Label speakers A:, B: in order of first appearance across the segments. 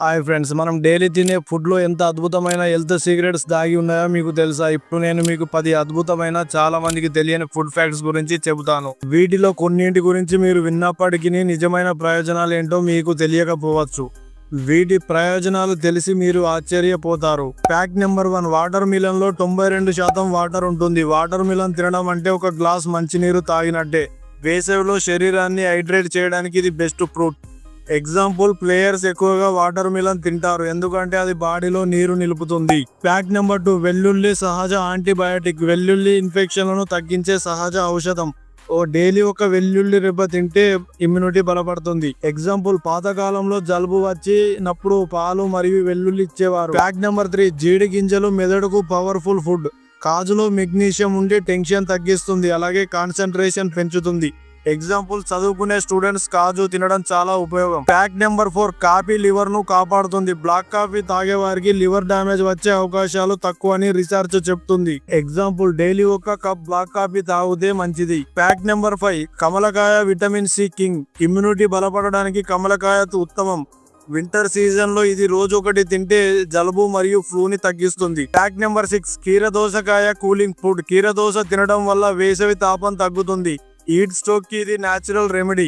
A: Hi friends, మనం daily తినే ఫుడ్లో ఎంత అద్భుతమైన హెల్త్ సీక్రెట్స్ దాగి ఉన్నాయో మీకు తెలుసా? ఇప్పుడు నేను మీకు 10 అద్భుతమైన, చాలా మందికి తెలియని ఫుడ్ ఫ్యాక్ట్స్ గురించి చెబుతాను. వీటిలో కొన్నింటి గురించి మీరు విన్నప్పటికీ నిజమైన ప్రయోజనాలు ఏంటో మీకు తెలియకపోవచ్చు. వీటి ప్రయోజనాలు తెలిసి మీరు ఆశ్చర్యపోతారు. ఫ్యాక్ట్ నెంబర్ 1, వాటర్ మిలన్ లో 92% వాటర్ ఉంటుంది. వాటర్ మిలన్ తినడం అంటే ఒక గ్లాస్ మంచినీరు తాగినట్టే. వేసవిలో శరీరాన్ని హైడ్రేట్ చేయడానికి ఇది బెస్ట్ ఫ్రూట్. ఎగ్జాంపుల్, ప్లేయర్స్ ఎక్కువగా వాటర్ మిలన్ తింటారు ఎందుకంటే అది బాడీలో నీరు నిలుపుతుంది. ఫ్యాక్ట్ నెంబర్ 2, వెల్లుల్లి సహజ యాంటీబయాటిక్. వెల్లుల్లి ఇన్ఫెక్షన్లను తగ్గించే సహజ ఔషధం. డైలీ ఒక వెల్లుల్లి రెబ్బ తింటే ఇమ్యూనిటీ బలపడుతుంది. ఎగ్జాంపుల్, పాతకాలంలో జలుబు వచ్చినప్పుడు పాలు మరియు వెల్లుల్లి ఇచ్చేవారు. ఫ్యాక్ట్ నెంబర్ 3, జీడి గింజలు మెదడుకు పవర్ఫుల్ ఫుడ్. కాజులో మెగ్నీషియం ఉండి టెన్షన్ తగ్గిస్తుంది, అలాగే కాన్సన్ట్రేషన్ పెంచుతుంది. ఎగ్జాంపుల్, చదువుకునే స్టూడెంట్స్ కాజు తినడం చాలా ఉపయోగం. ఫ్యాక్ట్ నెంబర్ 4, కాఫీ లివర్ ను కాపాడుతుంది. బ్లాక్ కాఫీ తాగే వారికి లివర్ డ్యామేజ్ వచ్చే అవకాశాలు తక్కువ అని రీసెర్చ్ చెప్తుంది. ఎగ్జాంపుల్, డైలీ ఒక కప్ బ్లాక్ కాఫీ తాగితే మంచిది. ఫ్యాక్ట్ నెంబర్ 5, కమలకాయ విటమిన్ సి కింగ్. ఇమ్యూనిటీ బలపడడానికి కమలకాయ ఉత్తమం. వింటర్ సీజన్ లో ఇది రోజు ఒకటి తింటే జలుబు మరియు ఫ్లూని తగ్గిస్తుంది. ఫ్యాక్ట్ నెంబర్ 6, కీరదోసకాయ కూలింగ్ ఫుడ్. కీరదోస తినడం వల్ల వేసవి తాపం తగ్గుతుంది. హీట్ స్ట్రోక్ కి ఇది న్యాచురల్ రెమెడీ.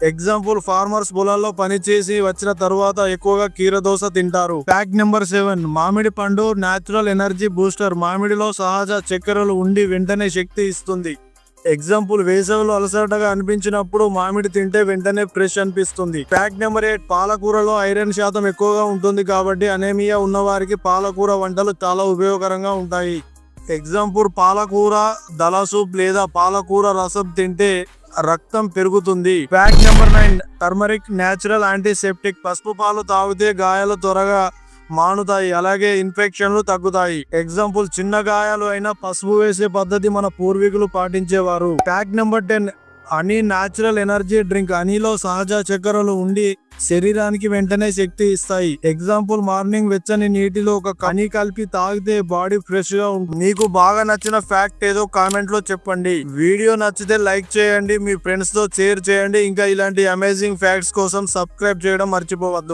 A: ఎగ్జాంపుల్, ఫార్మర్స్ పొలాల్లో పనిచేసి వచ్చిన తరువాత ఎక్కువగా కీరదోస తింటారు. ఫ్యాక్ట్ నెంబర్ 7, మామిడి పండు న్యాచురల్ ఎనర్జీ బూస్టర్. మామిడిలో సహజ చక్కెరలు ఉండి వెంటనే శక్తి ఇస్తుంది. ఎగ్జాంపుల్, వేసవిలో అలసటగా అనిపించినప్పుడు మామిడి తింటే వెంటనే ఫ్రెష్ అనిపిస్తుంది. ఫ్యాక్ట్ నెంబర్ 8, పాలకూరలో ఐరన్ శాతం ఎక్కువగా ఉంటుంది కాబట్టి అనేమియా ఉన్నవారికి పాలకూర వంటలు చాలా ఉపయోగకరంగా ఉంటాయి. ఎగ్జాంపుల్, పాలకూర దళ సూప్ లేదా పాలకూర రసం తింటే రక్తం పెరుగుతుంది. Fact number 9, turmeric natural antiseptic. పసుపు పాలు తాగితే గాయాలు త్వరగా మానుతాయి, అలాగే ఇన్ఫెక్షన్లు తగ్గుతాయి. ఎగ్జాంపుల్, చిన్న గాయాలు అయినా పసుపు వేసే పద్ధతి మన పూర్వీకులు పాటించేవారు. Fact number 10, honey natural energy drink. హనీలో సహజ చక్కెరలు ఉండి శరీరానికి వెంటనే శక్తి ఇస్తాయి. ఎగ్జాంపుల్, మార్నింగ్ వెచ్చని నీటిలో ఒక హనీ కలిపి తాగితే బాడీ ఫ్రెష్ గా ఉంటుంది. మీకు బాగా నచ్చిన ఫ్యాక్ట్ ఏదో కామెంట్ లో చెప్పండి. వీడియో నచ్చితే లైక్ చేయండి, మీ ఫ్రెండ్స్ తో షేర్ చేయండి. ఇంకా ఇలాంటి అమేజింగ్ ఫ్యాక్ట్స్ కోసం సబ్స్క్రైబ్ చేయడం మర్చిపోవద్దు.